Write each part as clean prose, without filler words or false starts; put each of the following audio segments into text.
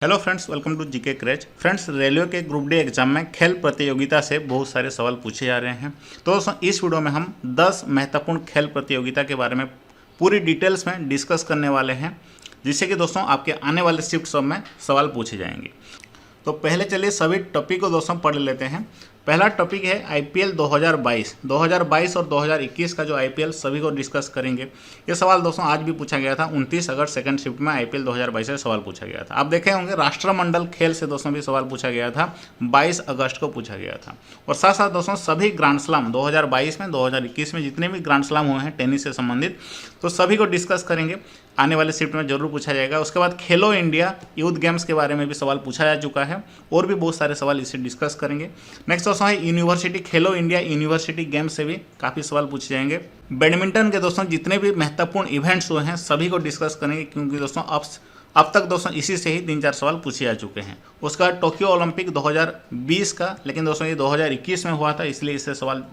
Hello friends, welcome to GK क्रैच। Friends, railway के group D exam में खेल प्रतियोगिता से बहुत सारे सवाल पूछे जा रहे हैं। तो दोस्तों, इस वीडियो में हम 10 महत्वपूर्ण खेल प्रतियोगिता के बारे में पूरी डिटेल्स में डिस्कस करने वाले हैं, जिससे कि दोस्तों आपके आने वाले शिफ्ट सब में सवाल पूछे जाएंगे। तो पहले चलिए सभी टॉपिक को दोस्तों पढ़ लेते हैं। पहला टॉपिक है आईपीएल 2022 और 2021 का जो आईपीएल सभी को डिस्कस करेंगे। ये सवाल दोस्तों आज भी पूछा गया था, 29 अगस्त सेकंड शिफ्ट में आईपीएल 2022 से सवाल पूछा गया था। आप देखे होंगे राष्ट्रमंडल खेल से दोस्तों भी सवाल पूछा गया था, 22 अगस्त को पूछा गया था। और साथ साथ दोस्तों सभी ग्रैंड स्लैम 2022 में 2021 में जितने भी ग्रैंड स्लैम हुए हैं टेनिस से संबंधित, तो सभी को डिस्कस करेंगे। आने वाले शिफ्ट में जरूर पूछा जाएगा। उसके बाद खेलो इंडिया यूथ गेम्स के बारे में भी सवाल पूछा जा चुका है, और भी बहुत सारे सवाल इससे डिस्कस करेंगे। नेक्स्ट दोस्तों है यूनिवर्सिटी खेलो इंडिया यूनिवर्सिटी गेम्स से भी काफ़ी सवाल पूछे जाएंगे। बैडमिंटन के दोस्तों जितने भी महत्वपूर्ण इवेंट्स हुए हैं सभी को डिस्कस करेंगे, क्योंकि दोस्तों अब तक दोस्तों इसी से ही 3-4 सवाल पूछे जा चुके हैं। उसका टोक्यो ओलंपिक 2020 का, लेकिन दोस्तों ये 2021 में हुआ था, इसलिए इससे सवाल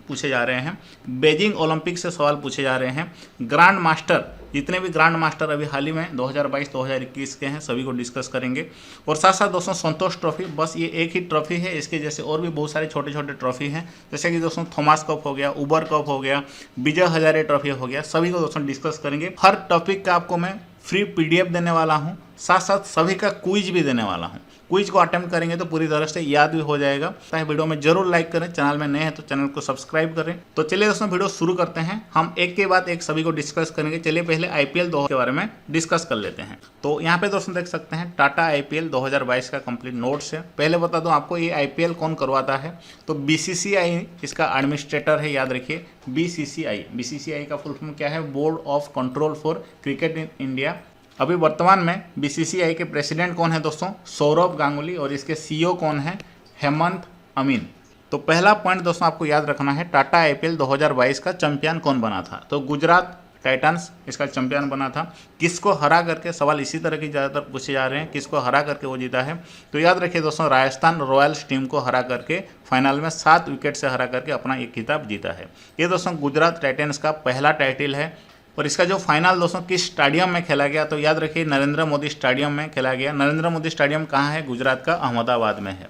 पूछे जा रहे हैं। बीजिंग ओलंपिक से सवाल पूछे जा रहे हैं। ग्रैंड मास्टर, जितने भी ग्रैंड मास्टर अभी हाल ही में 2022-2021 के हैं सभी को डिस्कस करेंगे। और साथ साथ दोस्तों संतोष ट्रॉफी, बस ये एक ही ट्रॉफी है, इसके जैसे और भी बहुत सारे छोटे छोटे ट्रॉफी हैं, जैसे कि दोस्तों थॉमस कप हो गया, उबर कप हो गया, विजय हजारे ट्रॉफी हो गया, सभी को दोस्तों डिस्कस करेंगे। हर टॉपिक का आपको मैं फ्री पीडीएफ देने वाला हूँ, साथ साथ सभी का क्विज भी देने वाला हूँ। क्विज को अटेम्प्ट करेंगे तो पूरी तरह से याद भी हो जाएगा। तो वीडियो में जरूर लाइक करें, चैनल में नए हैं तो चैनल को सब्सक्राइब करें। तो चलिए दोस्तों वीडियो शुरू करते हैं। हम एक के बाद एक सभी को डिस्कस करेंगे। चलिए पहले आईपीएल 2 के बारे में डिस्कस कर लेते हैं। तो यहाँ पे दोस्तों देख सकते हैं टाटा आईपीएल 2022 का कंप्लीट नोट्स है। पहले बता दूं आपको ये आईपीएल कौन करवाता है, तो बीसीसीआई इसका एडमिनिस्ट्रेटर है, याद रखिए बीसीसीआई का फुल फॉर्म क्या है, board of control for cricket in India. अभी वर्तमान में बीसीसीआई के प्रेसिडेंट कौन है दोस्तों, सौरभ गांगुली, और इसके सीईओ कौन है, हेमंत अमीन। तो पहला पॉइंट दोस्तों आपको याद रखना है, टाटा आईपीएल 2022 का चैंपियन कौन बना था, तो गुजरात टाइटंस इसका चैंपियन बना था। किसको हरा करके, सवाल इसी तरह की ज़्यादातर पूछे जा रहे हैं, किसको हरा करके वो जीता है, तो याद रखिए दोस्तों राजस्थान रॉयल्स टीम को हरा करके फाइनल में 7 विकेट से हरा करके अपना एक खिताब जीता है। ये दोस्तों गुजरात टाइटंस का पहला टाइटल है। और इसका जो फाइनल दोस्तों किस स्टेडियम में खेला गया, तो याद रखिए नरेंद्र मोदी स्टेडियम में खेला गया। नरेंद्र मोदी स्टेडियम कहाँ है, गुजरात का अहमदाबाद में है।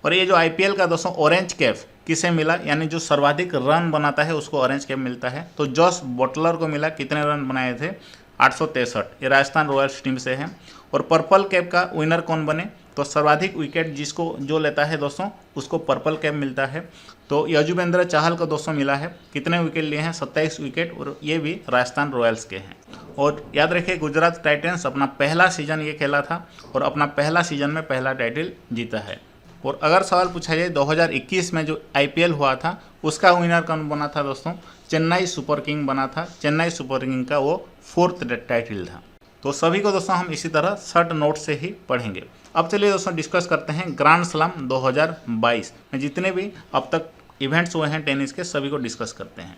और ये जो आईपीएल का दोस्तों ऑरेंज कैप किसे मिला, यानी जो सर्वाधिक रन बनाता है उसको ऑरेंज कैप मिलता है, तो जॉस बटलर को मिला। कितने रन बनाए थे, 863। ये राजस्थान रॉयल्स टीम से है। और पर्पल कैप का विनर कौन बने, तो सर्वाधिक विकेट जिसको जो लेता है दोस्तों उसको पर्पल कैप मिलता है। तो यजुवेंद्र चाहल को दोस्तों मिला है। कितने विकेट लिए हैं, 27 विकेट, और ये भी राजस्थान रॉयल्स के हैं। और याद रखिए गुजरात टाइटंस अपना पहला सीजन ये खेला था और अपना पहला सीजन में पहला टाइटल जीता है। और अगर सवाल पूछा जाए 2021 में जो आईपीएल हुआ था उसका विनर कौन बना था दोस्तों, चेन्नई सुपर किंग बना था। चेन्नई सुपर किंग का वो 4th टाइटल था। तो सभी को दोस्तों हम इसी तरह शॉर्ट नोट से ही पढ़ेंगे। अब चलिए दोस्तों डिस्कस करते हैं ग्रैंड स्लैम 2022 में जितने भी अब तक इवेंट्स हुए हैं टेनिस के, सभी को डिस्कस करते हैं।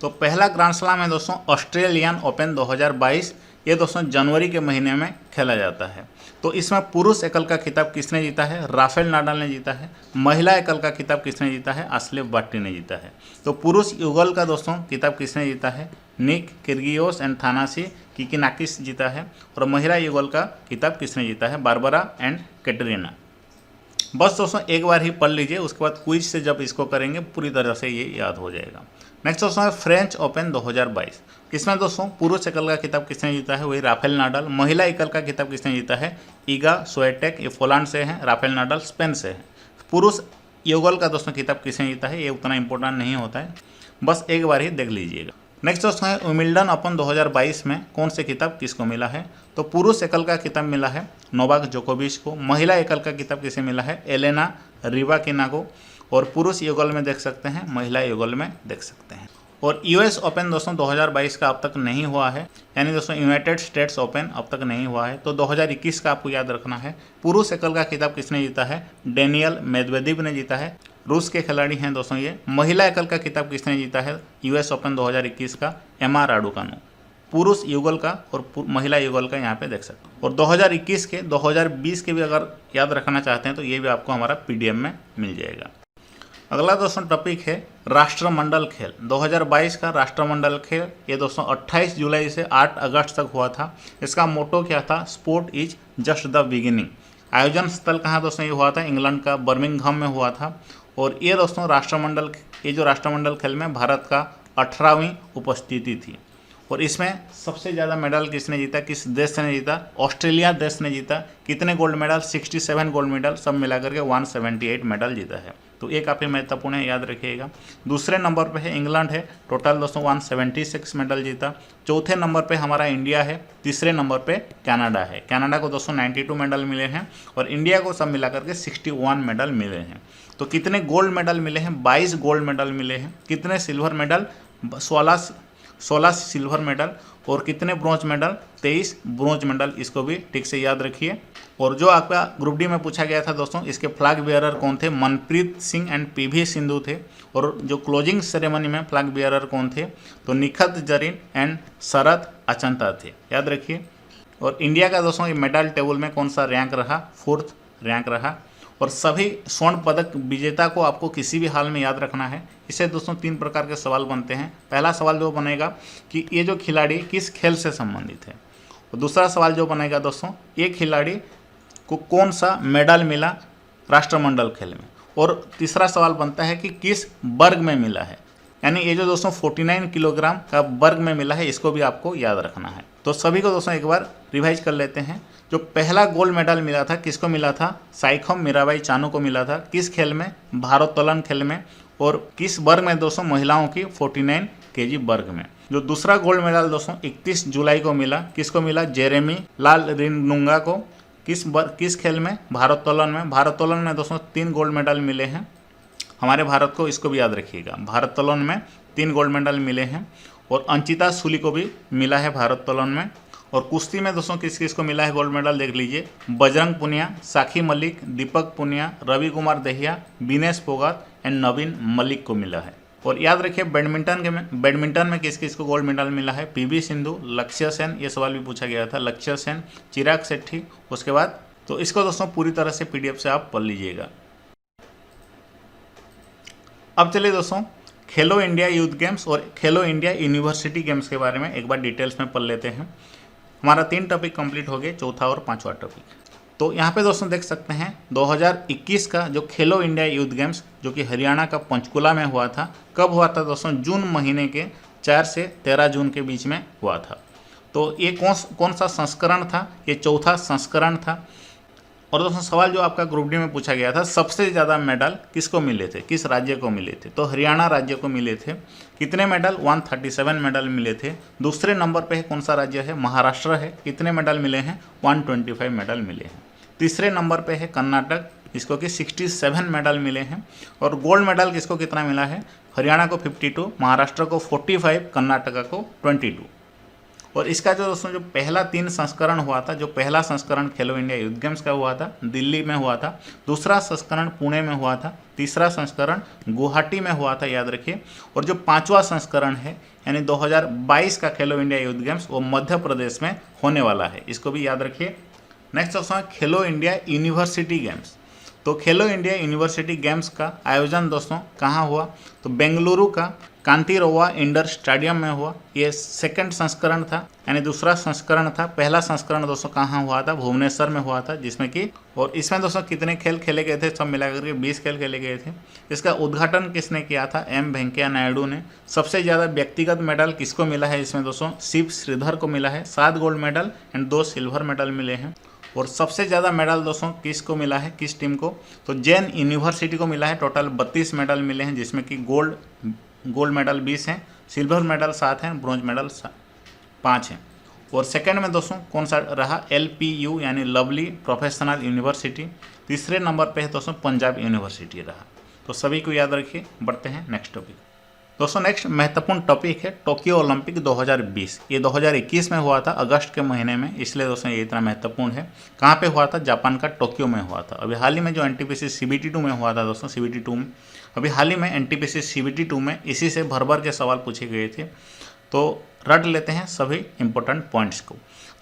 तो पहला ग्रैंड स्लैम है दोस्तों ऑस्ट्रेलियन ओपन 2022। ये दोस्तों जनवरी के महीने में खेला जाता है। तो इसमें पुरुष एकल का खिताब किसने जीता है, राफेल नाडाल ने जीता है। महिला एकल का खिताब किसने जीता है, आश्ले बार्टी ने जीता है। तो पुरुष युगल का दोस्तों खिताब किसने जीता है, निक किर्गियोस एंड थानासी किकिनाकिस जीता है। और महिला युगल का खिताब किसने जीता है, बारबरा एंड कैटरीना। बस दोस्तों एक बार ही पढ़ लीजिए, उसके बाद क्विज से जब इसको करेंगे पूरी तरह से ये याद हो जाएगा। नेक्स्ट दोस्तों है फ्रेंच ओपन 2022। इसमें दोस्तों पुरुष एकल का खिताब किसने जीता है, वही राफेल नाडाल। महिला एकल का खिताब किसने जीता है, ईगा स्वेटेक, ये पोलैंड से है। राफेल नाडाल स्पेन से है। पुरुष युगल का दोस्तों खिताब किसने जीता है, ये उतना इंपॉर्टेंट नहीं होता है, बस एक बार ही देख लीजिएगा। नेक्स्ट दोस्तों है विंबलडन ओपन 2022 में कौन से खिताब किसको मिला है, तो पुरुष एकल का खिताब मिला है नोवाक जोकोविच को। महिला एकल का खिताब किसे मिला है, एलेना रिबाकिना को। और पुरुष युगल में देख सकते हैं, महिला युगल में देख सकते हैं। और यूएस ओपन दोस्तों 2022 का अब तक नहीं हुआ है, यानी दोस्तों यूनाइटेड स्टेट्स ओपन अब तक नहीं हुआ है। तो 2021 का आपको याद रखना है। पुरुष एकल का खिताब किसने जीता है, डेनियल मेदवेदेव ने जीता है। रूस के खिलाड़ी हैं दोस्तों ये। महिला एकल का खिताब किसने जीता है, यूएस ओपन 2021 का, एमा राडुकानु। पुरुष युगल का और महिला युगल का यहाँ पे देख सकते हैं। और 2021 के 2020 के भी अगर याद रखना चाहते हैं तो ये भी आपको हमारा पीडीएफ में मिल जाएगा। अगला दोस्तों टॉपिक है राष्ट्रमंडल खेल। 2022 का राष्ट्रमंडल खेल ये दोस्तों 28 जुलाई से 8 अगस्त तक हुआ था। इसका मोटो क्या था? Sport is just the beginning. आयोजन स्थल कहाँ दोस्तों ये हुआ था? इंग्लैंड का बर्मिंघम में हुआ था। और ये दोस्तों जो राष्ट्रमंडल खेल में भारत का 18वीं उपस्थिति थी। और इसमें सबसे ज़्यादा मेडल किसने जीता? किस देश ने जीता? ऑस्ट्रेलिया देश ने जीता। कितने गोल्ड मेडल? 67 गोल्ड मेडल, सब मिलाकर के 178 मेडल जीता है। तो ये काफ़ी महत्वपूर्ण है, याद रखिएगा। दूसरे नंबर पे है इंग्लैंड है, टोटल दोस्तों 176 मेडल जीता। चौथे नंबर पे हमारा इंडिया है। तीसरे नंबर पे कनाडा है। कनाडा को दोस्तों 92 मेडल मिले हैं और इंडिया को सब मिलाकर के 61 मेडल मिले हैं। तो कितने गोल्ड मेडल मिले हैं? 22 गोल्ड मेडल मिले हैं। कितने सिल्वर मेडल? 16 silver medal. और कितने ब्रॉन्ज मेडल? 23 bronze medal. इसको भी ठीक से याद रखिए। और जो आपका ग्रुप डी में पूछा गया था दोस्तों, इसके फ्लैग बियरर कौन थे? मनप्रीत सिंह एंड पीवी सिंधु थे। और जो क्लोजिंग सेरेमनी में फ्लैग बियरर कौन थे? तो निखत जरीन एंड शरद अचंता थे, याद रखिए। और इंडिया का दोस्तों ये मेडल टेबल में कौन सा रैंक रहा? 4th रैंक रहा। और सभी स्वर्ण पदक विजेता को आपको किसी भी हाल में याद रखना है। इससे दोस्तों 3 प्रकार के सवाल बनते हैं। पहला सवाल जो बनेगा कि ये जो खिलाड़ी किस खेल से संबंधित है। और दूसरा सवाल जो बनेगा दोस्तों, ये खिलाड़ी को कौन सा मेडल मिला राष्ट्रमंडल खेल में। और तीसरा सवाल बनता है कि किस वर्ग में मिला है। यानी ये जो दोस्तों 49 किलोग्राम का वर्ग में मिला है, इसको भी आपको याद रखना है। तो सभी को दोस्तों एक बार रिवाइज कर लेते हैं। जो पहला गोल्ड मेडल मिला था, किसको मिला था? साइखोम मीराबाई चानू को मिला था। किस खेल में? भारोत्तोलन खेल में। और किस वर्ग में दोस्तों? महिलाओं की 49 kg वर्ग में। जो दूसरा गोल्ड मेडल दोस्तों 31 जुलाई को मिला, किसको मिला? जेरेमी लाल रिनुंगा को। किस खेल में? भारोत्तोलन में। भारोत्तोलन में दोस्तों 3 गोल्ड मेडल मिले हैं हमारे भारत को, इसको भी याद रखिएगा। भारोत्तोलन में 3 गोल्ड मेडल मिले हैं। और अंचिता सूली को भी मिला है भारोत्तोलन में। और कुश्ती में दोस्तों किस किस को मिला है गोल्ड मेडल देख लीजिए। बजरंग पुनिया, साखी मलिक, दीपक पुनिया, रवि कुमार दहिया, विनेश फोगाट एंड नवीन मलिक को मिला है। और याद रखिए बैडमिंटन में किस किस को गोल्ड मेडल मिला है? पीवी सिंधु, लक्ष्य सेन, ये सवाल भी पूछा गया था। लक्ष्य सेन, चिराग शेट्टी। उसके बाद तो इसको दोस्तों पूरी तरह से PDF से आप पढ़ लीजिएगा। अब चलिए दोस्तों खेलो इंडिया यूथ गेम्स और खेलो इंडिया यूनिवर्सिटी गेम्स के बारे में एक बार डिटेल्स में पढ़ लेते हैं। हमारा 3 टॉपिक कंप्लीट हो गए, चौथा और 5वां टॉपिक। तो यहाँ पे दोस्तों देख सकते हैं 2021 का जो खेलो इंडिया यूथ गेम्स जो कि हरियाणा का पंचकुला में हुआ था, कब हुआ था दोस्तों? जून महीने के 4 से 13 जून के बीच में हुआ था। तो ये कौन सा संस्करण था? ये चौथा संस्करण था। और दोस्तों सवाल जो आपका ग्रुप डी में पूछा गया था, सबसे ज़्यादा मेडल किसको मिले थे? किस राज्य को मिले थे? तो हरियाणा राज्य को मिले थे। कितने मेडल? 137 मेडल मिले थे। दूसरे नंबर पे है कौन सा राज्य है? महाराष्ट्र है। कितने मेडल मिले हैं? 125 मेडल मिले हैं। तीसरे नंबर पे है कर्नाटक, इसको कि 67 मेडल मिले हैं। और गोल्ड मेडल किसको कितना मिला है? हरियाणा को 52, महाराष्ट्र को 45, कर्नाटका को 22। और इसका जो दोस्तों जो पहला 3 संस्करण हुआ था, जो पहला संस्करण खेलो इंडिया यूथ गेम्स का हुआ था दिल्ली में हुआ था, दूसरा संस्करण पुणे में हुआ था, तीसरा संस्करण गुवाहाटी में हुआ था, याद रखिए। और जो 5वां संस्करण है यानी 2022 का खेलो इंडिया यूथ गेम्स वो मध्य प्रदेश में होने वाला है, इसको भी याद रखिए। नेक्स्ट दोस्तों खेलो इंडिया यूनिवर्सिटी गेम्स। तो खेलो इंडिया यूनिवर्सिटी गेम्स का आयोजन दोस्तों कहाँ हुआ? तो बेंगलुरु का कांतिरवा इंडोर स्टेडियम में हुआ। ये सेकंड संस्करण था, यानी दूसरा संस्करण था। पहला संस्करण दोस्तों कहाँ हुआ था? भुवनेश्वर में हुआ था, जिसमें कि और इसमें दोस्तों कितने खेल खेले गए थे? सब मिलाकर के 20 खेल खेले गए थे। इसका उद्घाटन किसने किया था? M वेंकैया नायडू ने। सबसे ज़्यादा व्यक्तिगत मेडल किसको मिला है इसमें दोस्तों? शिव श्रीधर को मिला है, 7 gold medal and 2 silver medal मिले हैं। और सबसे ज़्यादा मेडल दोस्तों किसको मिला है? किस टीम को? तो जैन यूनिवर्सिटी को मिला है। टोटल 32 मेडल मिले हैं, जिसमें कि गोल्ड मेडल 20 हैं, सिल्वर मेडल 7 हैं, ब्रॉन्ज मेडल 5 हैं। और सेकंड में दोस्तों कौन सा रहा? LPU यानी लवली प्रोफेशनल यूनिवर्सिटी। तीसरे नंबर पे है दोस्तों पंजाब यूनिवर्सिटी रहा। तो सभी को याद रखिए। बढ़ते हैं नेक्स्ट टॉपिक। दोस्तों नेक्स्ट महत्वपूर्ण टॉपिक है टोक्यो ओलंपिक 2020। ये 2021 में हुआ था अगस्त के महीने में, इसलिए दोस्तों ये इतना महत्वपूर्ण है। कहाँ पे हुआ था? जापान का टोक्यो में हुआ था। अभी हाल ही में जो NTPC CBT2 में हुआ था दोस्तों, CBT2 में अभी हाल ही में NTPC CBT2 में इसी से भर के सवाल पूछे गए थे। तो रट लेते हैं सभी इंपॉर्टेंट पॉइंट्स को।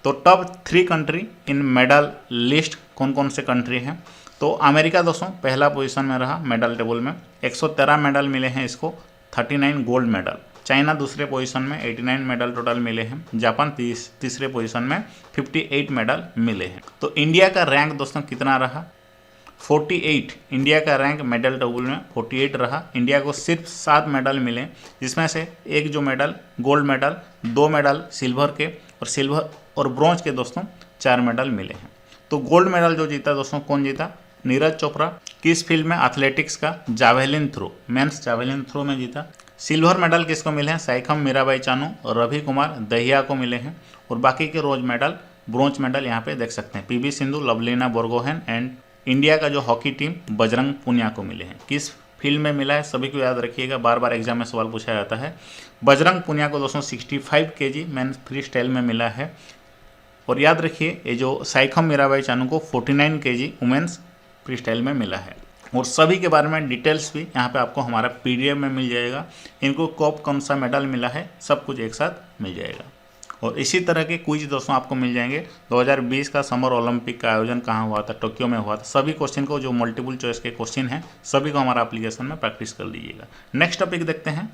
तो top 3 country in medal list कौन कौन से कंट्री हैं? तो अमेरिका दोस्तों पहला पोजीशन में रहा मेडल टेबल में, 113 मेडल मिले हैं इसको, 39 गोल्ड मेडल। चाइना दूसरे पोजीशन में 89 मेडल टोटल मिले हैं। जापान तीसरे पोजीशन में 58 मेडल मिले हैं। तो इंडिया का रैंक दोस्तों कितना रहा? 48। इंडिया का रैंक मेडल टेबल में 48 रहा। इंडिया को सिर्फ 7 मेडल मिले, जिसमें से एक जो medal gold medal, 2 medal silver और ब्रॉन्ज के दोस्तों 4 मेडल मिले हैं। तो गोल्ड मेडल जो जीता दोस्तों, कौन जीता? नीरज चोपड़ा। किस फील्ड में? एथलेटिक्स का javelin throw, men's javelin throw में जीता। सिल्वर मेडल किसको मिले हैं? साइखम मीराबाई चानू और रवि कुमार दहिया को मिले हैं। और बाकी के ब्रॉन्ज मेडल यहाँ पे देख सकते हैं, PV Sindhu, Lovlina Borgohain and India का जो हॉकी टीम बजरंग पुनिया को मिले हैं। किस फील्ड में मिला है सभी को याद रखिएगा, बार बार एग्जाम में सवाल पूछा जाता है। बजरंग पुनिया को दोस्तों 65 kg मेंस फ्री स्टाइल में मिला है। और याद रखिए ये जो साइखम मीराबाई चानू को 49 kg वुमेन्स फ्री स्टाइल में मिला है। और सभी के बारे में डिटेल्स भी यहाँ पे आपको हमारा PDF में मिल जाएगा। इनको कौन सा मेडल मिला है सब कुछ एक साथ मिल जाएगा। और इसी तरह के क्विज दोस्तों आपको मिल जाएंगे। 2020 का समर ओलंपिक का आयोजन कहाँ हुआ था? टोक्यो में हुआ था। सभी क्वेश्चन को जो मल्टीपल चॉइस के क्वेश्चन हैं सभी को हमारा एप्लीकेशन में प्रैक्टिस कर लीजिएगा। नेक्स्ट टॉपिक देखते हैं।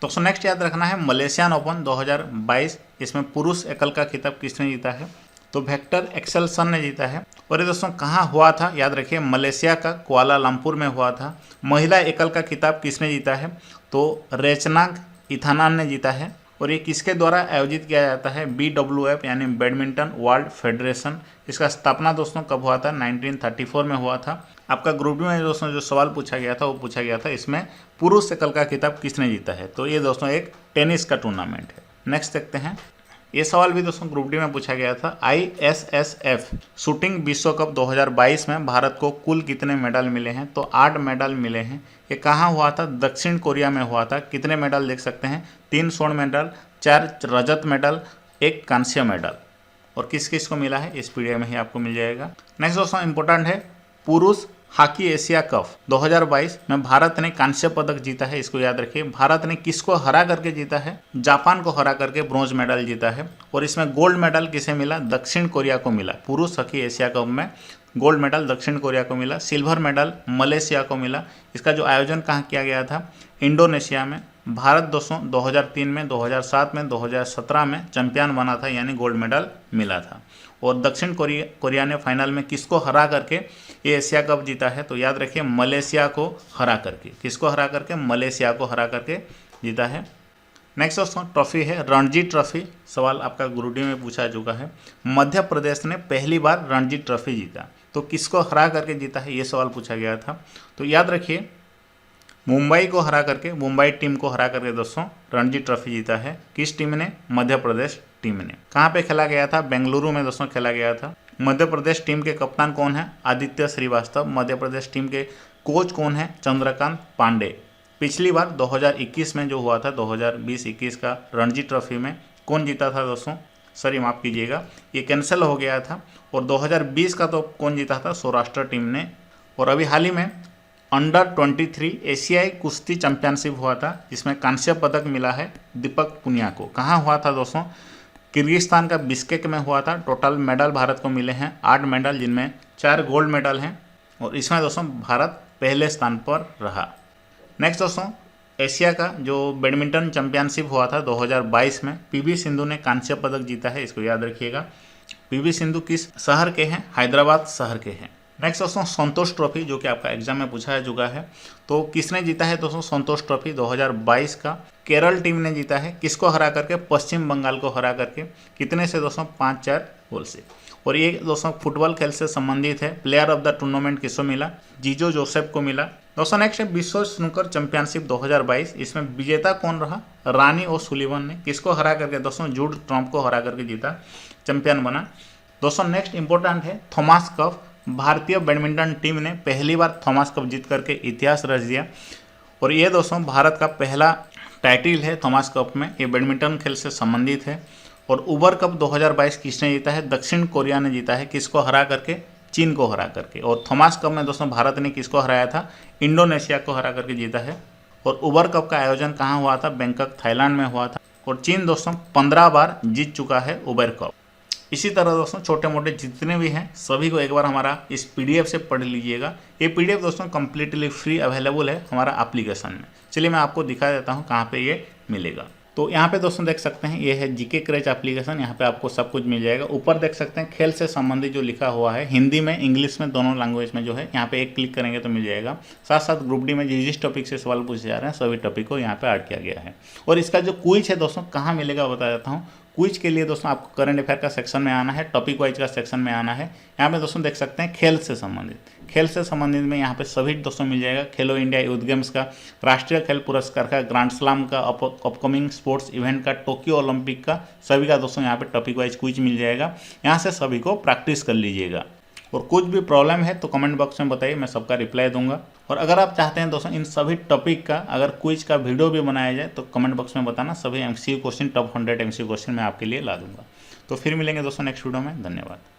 दोस्तों नेक्स्ट याद रखना है मलेशियन ओपन 2022। इसमें पुरुष एकल का खिताब किसने जीता है? तो वेक्टर एक्सेलसन ने जीता है। और ये दोस्तों कहाँ हुआ था? याद रखिए मलेशिया का कुआलालंपुर में हुआ था। महिला एकल का खिताब किसने जीता है? तो रेचनाग इथानान ने जीता है। और ये किसके द्वारा आयोजित किया जाता है? BWF यानी बैडमिंटन वर्ल्ड फेडरेशन। इसका स्थापना दोस्तों कब हुआ था? 1934 में हुआ था। आपका ग्रुप में दोस्तों जो सवाल पूछा गया था वो पूछा गया था, इसमें पुरुष एकल का खिताब किसने जीता है? तो ये दोस्तों एक टेनिस का टूर्नामेंट है। नेक्स्ट देखते हैं। ये सवाल भी दोस्तों ग्रुप डी में पूछा गया था। ISSF शूटिंग विश्व कप 2022 में भारत को कुल कितने मेडल मिले हैं? तो 8 मेडल मिले हैं। ये कहाँ हुआ था? दक्षिण कोरिया में हुआ था। कितने मेडल देख सकते हैं? 3 स्वर्ण मेडल, 4 रजत मेडल, 1 कांस्य मेडल। और किस किस को मिला है इस PDF में ही आपको मिल जाएगा। नेक्स्ट दोस्तों इंपॉर्टेंट है, पुरुष हॉकी एशिया कप 2022 में भारत ने कांस्य पदक जीता है। इसको याद रखिए। भारत ने किसको हरा करके जीता है? जापान को हरा करके ब्रॉन्ज मेडल जीता है। और इसमें गोल्ड मेडल किसे मिला? दक्षिण कोरिया को मिला। पुरुष हॉकी एशिया कप में गोल्ड मेडल दक्षिण कोरिया को मिला। सिल्वर मेडल मलेशिया को मिला। इसका जो आयोजन कहाँ किया गया था? इंडोनेशिया में। भारत दोस्तों 2003 में, 2007 में, 2017 में चैंपियन बना था, यानी गोल्ड मेडल मिला था। और दक्षिण कोरिया ने फाइनल में किसको हरा करके ये एशिया कप जीता है? तो याद रखिए मलेशिया को हरा करके। किसको हरा करके? मलेशिया को हरा करके जीता है। नेक्स्ट दोस्तों ट्रॉफी है रणजी ट्रॉफी। सवाल आपका ग्रुप डी में पूछा चुका है। मध्य प्रदेश ने पहली बार रणजी ट्रॉफी जीता, तो किसको हरा करके जीता है? ये सवाल पूछा गया था। तो याद रखिए मुंबई को हरा करके, मुंबई टीम को हरा करके दोस्तों रणजी ट्रॉफी जीता है। किस टीम ने? मध्य प्रदेश टीम ने। कहाँ पे खेला गया था? बेंगलुरु में दोस्तों खेला गया था। मध्य प्रदेश टीम के कप्तान कौन है? आदित्य श्रीवास्तव। मध्य प्रदेश टीम के कोच कौन है? चंद्रकांत पांडे। पिछली बार 2021 में जो हुआ था 2020-21 का रणजी ट्रॉफी में कौन जीता था दोस्तों? सॉरी माफ़ कीजिएगा, ये कैंसिल हो गया था। और 2020 का तो कौन जीता था? सौराष्ट्र टीम ने। और अभी हाल ही में अंडर 23 एशियाई कुश्ती चैंपियनशिप हुआ था, जिसमें कांस्य पदक मिला है दीपक पुनिया को। कहाँ हुआ था दोस्तों? किर्गिस्तान का बिश्केक में हुआ था। टोटल मेडल भारत को मिले हैं 8 मेडल, जिनमें 4 गोल्ड मेडल हैं। और इसमें दोस्तों भारत पहले स्थान पर रहा। नेक्स्ट दोस्तों एशिया का जो बैडमिंटन चैंपियनशिप हुआ था 2022 में, PV सिंधु ने कांस्य पदक जीता है। इसको याद रखिएगा। PV सिंधु किस शहर के हैं? हैदराबाद शहर के हैं। नेक्स्ट दोस्तों संतोष ट्रॉफी, जो कि आपका एग्जाम में पूछा चुका है। तो किसने जीता है दोस्तों संतोष ट्रॉफी 2022 का? केरल टीम ने जीता है। किसको हरा करके? पश्चिम बंगाल को हरा करके। कितने से दोस्तों? 5-4 गोल से। और ये दोस्तों फुटबॉल खेल से संबंधित है। प्लेयर ऑफ द टूर्नामेंट किसको मिला? जीजो जोसेफ को मिला। दोस्तों नेक्स्ट है विश्व स्नूकर चैंपियनशिप 2022। इसमें विजेता कौन रहा? रानी और सुलिवन ने। किसको हरा करके दोस्तों? जूड ट्रम्प को हरा करके जीता, चैंपियन बना। दोस्तों नेक्स्ट इंपॉर्टेंट है थॉमस कप। भारतीय बैडमिंटन टीम ने पहली बार थॉमस कप जीत करके इतिहास रच दिया। और ये दोस्तों भारत का पहला टाइटल है थॉमस कप में। ये बैडमिंटन खेल से संबंधित है। और उबर कप 2022 किसने जीता है? दक्षिण कोरिया ने जीता है। किसको हरा करके? चीन को हरा करके। और थॉमस कप में दोस्तों भारत ने किसको हराया था? इंडोनेशिया को हरा करके जीता है। और उबर कप का आयोजन कहाँ हुआ था? बैंकॉक थाईलैंड में हुआ था। और चीन दोस्तों 15 बार जीत चुका है उबर कप। इसी तरह दोस्तों छोटे मोटे जितने भी हैं सभी को एक बार हमारा इस पीडीएफ से पढ़ लीजिएगा। ये पीडीएफ दोस्तों कम्प्लीटली फ्री अवेलेबल है हमारा एप्लीकेशन में। चलिए मैं आपको दिखा देता हूँ कहाँ पे ये मिलेगा। तो यहाँ पे दोस्तों देख सकते हैं ये है जीके क्रैच एप्लीकेशन। यहाँ पे आपको सब कुछ मिल जाएगा। ऊपर देख सकते हैं खेल से संबंधित जो लिखा हुआ है हिंदी में इंग्लिश में दोनों लैंग्वेज में जो है यहाँ पे एक क्लिक करेंगे तो मिल जाएगा। साथ साथ ग्रुप डी में जिस टॉपिक से सवाल पूछे जा रहे हैं सभी टॉपिक को यहाँ पे ऐड किया गया है। और इसका जो क्विज है दोस्तों कहाँ मिलेगा बता देता हूँ। क्विज के लिए दोस्तों आपको करंट अफेयर का सेक्शन में आना है, टॉपिक वाइज का सेक्शन में आना है। यहाँ पे दोस्तों देख सकते हैं खेल से संबंधित में यहाँ पे सभी दोस्तों मिल जाएगा। खेलो इंडिया यूथ गेम्स का, राष्ट्रीय खेल पुरस्कार का, ग्रैंड स्लैम का, अपकमिंग स्पोर्ट्स इवेंट का, टोक्यो ओलंपिक का, सभी का दोस्तों यहाँ पे टॉपिक वाइज क्विज मिल जाएगा। यहाँ से सभी को प्रैक्टिस कर लीजिएगा। और कुछ भी प्रॉब्लम है तो कमेंट बॉक्स में बताइए, मैं सबका रिप्लाई दूंगा। और अगर आप चाहते हैं दोस्तों इन सभी टॉपिक का अगर क्विज का वीडियो भी बनाया जाए तो कमेंट बॉक्स में बताना। सभी MCQ question top 100 MCQ question मैं आपके लिए ला दूंगा। तो फिर मिलेंगे दोस्तों नेक्स्ट वीडियो में। धन्यवाद।